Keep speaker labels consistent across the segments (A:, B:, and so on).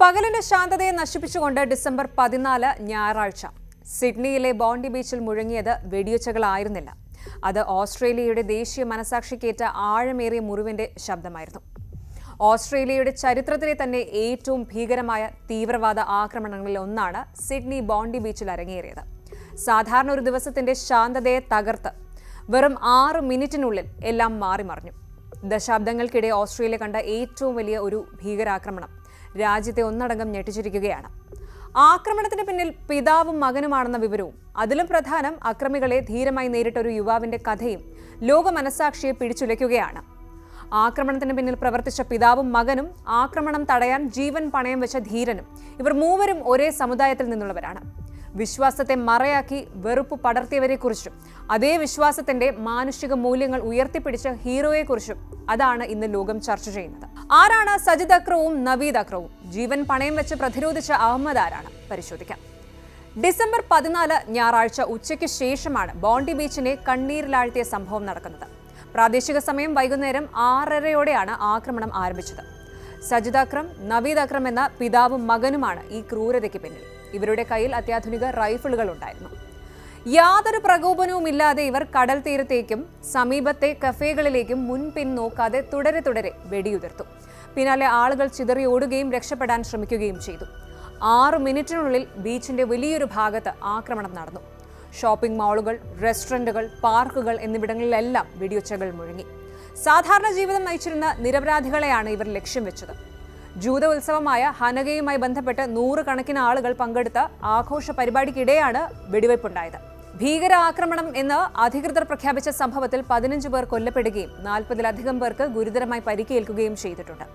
A: പകലിന്റെ ശാന്തതയെ നശിപ്പിച്ചുകൊണ്ട് ഡിസംബർ 14 ഞായറാഴ്ച സിഡ്നിയിലെ ബോണ്ടി ബീച്ചിൽ മുഴങ്ങിയത് വെടിയൊച്ചകളായിരുന്നില്ല. അത് ഓസ്ട്രേലിയയുടെ ദേശീയ മനസാക്ഷിക്കേറ്റ ആഴമേറിയ മുറിവിന്റെ ശബ്ദമായിരുന്നു. ഓസ്ട്രേലിയയുടെ ചരിത്രത്തിലെ തന്നെ ഏറ്റവും ഭീകരമായ തീവ്രവാദ ആക്രമണങ്ങളിൽ ഒന്നാണ് സിഡ്നി ബോണ്ടി ബീച്ചിൽ അരങ്ങേറിയത്. സാധാരണ ഒരു ദിവസത്തിന്റെ ശാന്തതയെ തകർത്ത് വെറും 6 മിനിറ്റിനുള്ളിൽ എല്ലാം മാറിമറിഞ്ഞു. ദശാബ്ദങ്ങൾക്കിടെ ഓസ്ട്രേലിയ കണ്ട ഏറ്റവും വലിയ ഒരു ഭീകരാക്രമണം രാജ്യത്തെ ഒന്നടങ്കം ഞെട്ടിച്ചിരിക്കുകയാണ്. ആക്രമണത്തിന് പിന്നിൽ പിതാവും മകനുമാണെന്ന വിവരവും അതിലും പ്രധാനം അക്രമികളെ ധീരമായി നേരിട്ട ഒരു യുവാവിന്റെ കഥയും ലോക മനസാക്ഷിയെ പിടിച്ചുലയ്ക്കുകയാണ്. ആക്രമണത്തിന് പിന്നിൽ പ്രവർത്തിച്ച പിതാവും മകനും ആക്രമണം തടയാൻ ജീവൻ പണയം വെച്ച ധീരനും ഇവർ മൂവരും ഒരേ സമുദായത്തിൽ നിന്നുള്ളവരാണ്. വിശ്വാസത്തെ മറയാക്കി വെറുപ്പ് പടർത്തിയവരെക്കുറിച്ചും അതേ വിശ്വാസത്തിന്റെ മാനുഷിക മൂല്യങ്ങൾ ഉയർത്തിപ്പിടിച്ച ഹീറോയെക്കുറിച്ചും അതാണ് ഇന്ന് ലോകം ചർച്ച ചെയ്യുന്നത്. ആരാണ് സജിദ് അക്രവും നവീദ് അക്രവും? ജീവൻ പണയം വെച്ച് പ്രതിരോധിച്ച അഹമ്മദ് ആരാണ്? പരിശോധിക്കാം. ഡിസംബർ 14 ഞായറാഴ്ച ഉച്ചയ്ക്ക് ശേഷമാണ് ബോണ്ടി ബീച്ചിനെ കണ്ണീരിലാഴ്ത്തിയ സംഭവം നടക്കുന്നത്. പ്രാദേശിക സമയം വൈകുന്നേരം 6:30യോടെയാണ് ആക്രമണം ആരംഭിച്ചത്. സജിദ് അക്രം, നവീദ് അക്രം എന്ന പിതാവും മകനുമാണ് ഈ ക്രൂരതയ്ക്ക് പിന്നിൽ. ഇവരുടെ കയ്യിൽ അത്യാധുനിക റൈഫിളുകൾ ഉണ്ടായിരുന്നു. യാതൊരു പ്രകോപനവുമില്ലാതെ ഇവർ കടൽ തീരത്തേക്കും സമീപത്തെ കഫേകളിലേക്കും മുൻപിൻ നോക്കാതെ തുടരെ വെടിയുതിർത്തു. പിന്നാലെ ആളുകൾ ചിതറി ഓടുകയും രക്ഷപ്പെടാൻ ശ്രമിക്കുകയും ചെയ്തു. 6 മിനിറ്റിനുള്ളിൽ ബീച്ചിന്റെ വലിയൊരു ഭാഗത്ത് ആക്രമണം നടന്നു. ഷോപ്പിംഗ് മാളുകൾ, റെസ്റ്റോറന്റുകൾ, പാർക്കുകൾ എന്നിവിടങ്ങളിലെല്ലാം വെടിയൊച്ചകൾ മുഴങ്ങി. സാധാരണ ജീവിതം നയിച്ചിരുന്ന നിരപരാധികളെയാണ് ഇവർ ലക്ഷ്യം വെച്ചത്. ജൂത ഉത്സവമായ ഹനഗയുമായി ബന്ധപ്പെട്ട് 100 കണക്കിന് ആളുകൾ പങ്കെടുത്ത ആഘോഷ പരിപാടിക്കിടെയാണ് വെടിവയ്പുണ്ടായത്. ഭീകരാക്രമണം എന്ന് അധികൃതർ പ്രഖ്യാപിച്ച സംഭവത്തിൽ 15 പേർ കൊല്ലപ്പെടുകയും 40-ലധികം പേർക്ക് ഗുരുതരമായി പരിക്കേൽക്കുകയും ചെയ്തിട്ടുണ്ട്.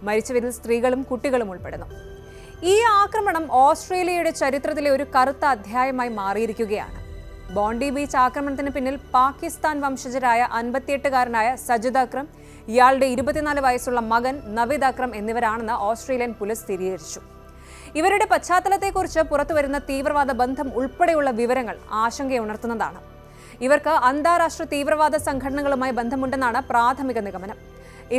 A: മരിച്ചവരിൽ സ്ത്രീകളും കുട്ടികളും ഉൾപ്പെടുന്നു. ഈ ആക്രമണം ഓസ്ട്രേലിയയുടെ ചരിത്രത്തിലെ ഒരു കറുത്ത അധ്യായമായി മാറിയിരിക്കുകയാണ്. ബോണ്ടി ബീച്ച് ആക്രമണത്തിന് പിന്നിൽ പാകിസ്ഥാൻ വംശജരായ 58-കാരനായ സജിദ് അക്രം, ഇയാളുടെ 24 വയസ്സുള്ള മകൻ നവീദ് അക്രം എന്നിവരാണെന്ന് ഓസ്ട്രേലിയൻ പോലീസ് സ്ഥിരീകരിച്ചു. ഇവരുടെ പശ്ചാത്തലത്തെക്കുറിച്ച് പുറത്തുവരുന്ന തീവ്രവാദ ബന്ധം ഉൾപ്പെടെയുള്ള വിവരങ്ങൾ ആശങ്കയുണർത്തുന്നതാണ്. ഇവർക്ക് അന്താരാഷ്ട്ര തീവ്രവാദ സംഘടനകളുമായി ബന്ധമുണ്ടെന്നാണ് പ്രാഥമിക നിഗമനം.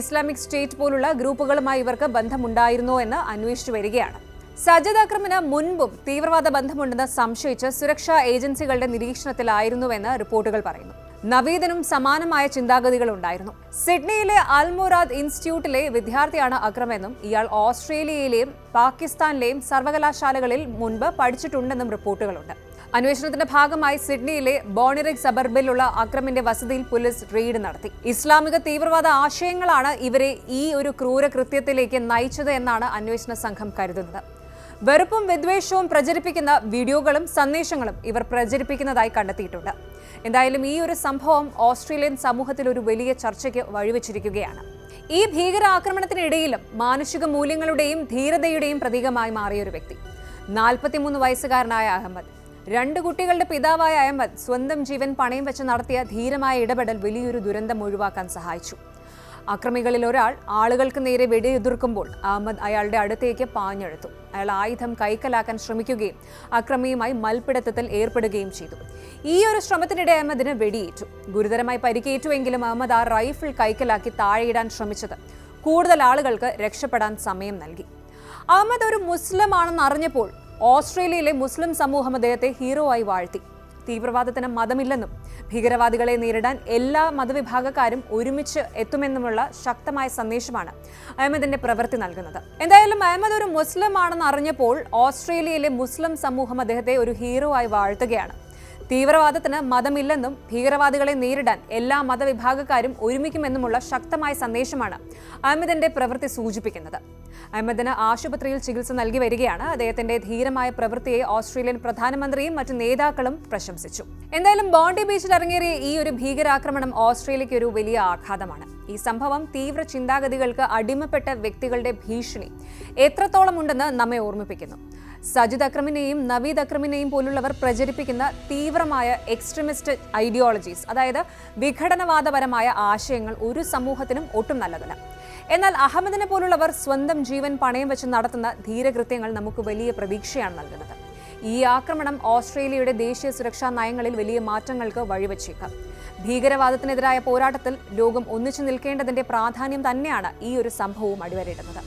A: ഇസ്ലാമിക് സ്റ്റേറ്റ് പോലുള്ള ഗ്രൂപ്പുകളുമായി ഇവർക്ക് ബന്ധമുണ്ടായിരുന്നോ എന്ന് അന്വേഷിച്ചു വരികയാണ്. സജിദ് അക്രമിന് മുൻപും തീവ്രവാദ ബന്ധമുണ്ടെന്ന് സംശയിച്ച് സുരക്ഷാ ഏജൻസികളുടെ നിരീക്ഷണത്തിലായിരുന്നുവെന്ന് റിപ്പോർട്ടുകൾ പറയുന്നു. നവീദിനും സമാനമായ ചിന്താഗതികൾ ഉണ്ടായിരുന്നു. സിഡ്നിയിലെ അൽ മുറാദ് ഇൻസ്റ്റിറ്റ്യൂട്ടിലെ വിദ്യാർത്ഥിയാണ് അക്രമെന്നും ഇയാൾ ഓസ്ട്രേലിയയിലെയും പാകിസ്ഥാനിലെയും സർവകലാശാലകളിൽ മുൻപ് പഠിച്ചിട്ടുണ്ടെന്നും റിപ്പോർട്ടുകളുണ്ട്. അന്വേഷണത്തിന്റെ ഭാഗമായി സിഡ്നിയിലെ ബോണിറിക് സബർബിലുള്ള അക്രമിന്റെ വസതിയിൽ പോലീസ് റെയ്ഡ് നടത്തി. ഇസ്ലാമിക തീവ്രവാദ ആശയങ്ങളാണ് ഇവരെ ഈ ഒരു ക്രൂര കൃത്യത്തിലേക്ക് നയിച്ചത് എന്നാണ് അന്വേഷണ സംഘം കരുതുന്നത്. വെറുപ്പും വിദ്വേഷവും പ്രചരിപ്പിക്കുന്ന വീഡിയോകളും സന്ദേശങ്ങളും ഇവർ പ്രചരിപ്പിക്കുന്നതായി കണ്ടെത്തിയിട്ടുണ്ട്. എന്തായാലും ഈ ഒരു സംഭവം ഓസ്ട്രേലിയൻ സമൂഹത്തിൽ ഒരു വലിയ ചർച്ചയ്ക്ക് വഴിവെച്ചിരിക്കുകയാണ്. ഈ ഭീകരാക്രമണത്തിനിടയിലും മാനുഷിക മൂല്യങ്ങളുടെയും ധീരതയുടെയും പ്രതീകമായി മാറിയ ഒരു വ്യക്തി, 43 വയസ്സുകാരനായ അഹമ്മദ്. 2 കുട്ടികളുടെ പിതാവായ അഹമ്മദ് സ്വന്തം ജീവൻ പണയം വെച്ച് നടത്തിയ ധീരമായ ഇടപെടൽ വലിയൊരു ദുരന്തം ഒഴിവാക്കാൻ സഹായിച്ചു. അക്രമികളിൽ ഒരാൾ ആളുകൾക്ക് നേരെ വെടിയുതിർക്കുമ്പോൾ അഹമ്മദ് അയാളുടെ അടുത്തേക്ക് പാഞ്ഞെടുത്തു. അയാൾ ആയുധം കൈക്കലാക്കാൻ ശ്രമിക്കുകയും അക്രമിയുമായി മൽപ്പിടുത്തത്തിൽ ഏർപ്പെടുകയും ചെയ്തു. ഈ ഒരു ശ്രമത്തിനിടെ അഹമ്മദിന് വെടിയേറ്റു. ഗുരുതരമായി പരിക്കേറ്റുവെങ്കിലും അഹമ്മദ് ആ റൈഫിൾ കൈക്കലാക്കി താഴെയിടാൻ ശ്രമിച്ചത് കൂടുതൽ ആളുകൾക്ക് രക്ഷപ്പെടാൻ സമയം നൽകി. അഹമ്മദ് ഒരു മുസ്ലിം ആണെന്ന് അറിഞ്ഞപ്പോൾ ഓസ്ട്രേലിയയിലെ മുസ്ലിം സമൂഹം അദ്ദേഹത്തെ ഹീറോ ആയി വാഴ്ത്തി. തീവ്രവാദത്തിന് മതമില്ലെന്നും ഭീകരവാദികളെ നേരിടാൻ എല്ലാ മതവിഭാഗക്കാരും ഒരുമിച്ച് എത്തുമെന്നുമുള്ള ശക്തമായ സന്ദേശമാണ് അഹമ്മദിന്റെ പ്രവൃത്തി നൽകുന്നത്. എന്തായാലും അഹമ്മദ് ഒരു മുസ്ലിം ആണെന്ന് അറിഞ്ഞപ്പോൾ ഓസ്ട്രേലിയയിലെ മുസ്ലിം സമൂഹം അദ്ദേഹത്തെ ഒരു ഹീറോ ആയി വാഴ്ത്തുകയാണ്. തീവ്രവാദത്തിന് മതമില്ലെന്നും ഭീകരവാദികളെ നേരിടാൻ എല്ലാ മതവിഭാഗക്കാരും ഒരുമിക്കുമെന്നുമുള്ള ശക്തമായ സന്ദേശമാണ് അഹമ്മദിന്റെ പ്രവൃത്തി സൂചിപ്പിക്കുന്നത്. അഹമ്മദിന് ആശുപത്രിയിൽ ചികിത്സ നൽകി വരികയാണ്. അദ്ദേഹത്തിന്റെ ധീരമായ പ്രവൃത്തിയെ ഓസ്ട്രേലിയൻ പ്രധാനമന്ത്രിയും മറ്റു നേതാക്കളും പ്രശംസിച്ചു. എന്തായാലും ബോണ്ടി ബീച്ചിൽ ഇറങ്ങേറിയ ഈ ഒരു ഭീകരാക്രമണം ഓസ്ട്രേലിയയ്ക്ക് ഒരു വലിയ ആഘാതമാണ്. ഈ സംഭവം തീവ്ര ചിന്താഗതികൾക്ക് അടിമപ്പെട്ട വ്യക്തികളുടെ ഭീഷണി എത്രത്തോളം ഉണ്ടെന്ന് നമ്മെ ഓർമ്മിപ്പിക്കുന്നു. സജിദ് അക്രമിനെയും നവീദ് അക്രമിനെയും പോലുള്ളവർ പ്രചരിപ്പിക്കുന്ന തീവ്രമായ എക്സ്ട്രീമിസ്റ്റ് ഐഡിയോളജീസ്, അതായത് വിഘടനവാദപരമായ ആശയങ്ങൾ ഒരു സമൂഹത്തിനും ഒട്ടും നല്ലതല്ല. എന്നാൽ അഹമ്മദിനെ പോലുള്ളവർ സ്വന്തം ജീവൻ പണയം വെച്ച് നടത്തുന്ന ധീരകൃത്യങ്ങൾ നമുക്ക് വലിയ പ്രതീക്ഷയാണ് നൽകുന്നത്. ഈ ആക്രമണം ഓസ്ട്രേലിയയുടെ ദേശീയ സുരക്ഷാ നയങ്ങളിൽ വലിയ മാറ്റങ്ങൾക്ക് വഴിവെച്ചേക്കാം. ഭീകരവാദത്തിനെതിരായ പോരാട്ടത്തിൽ ലോകം ഒന്നിച്ചു നിൽക്കേണ്ടതിന്റെ പ്രാധാന്യം തന്നെയാണ് ഈ ഒരു സംഭവവും അടിവരയിടുന്നത്.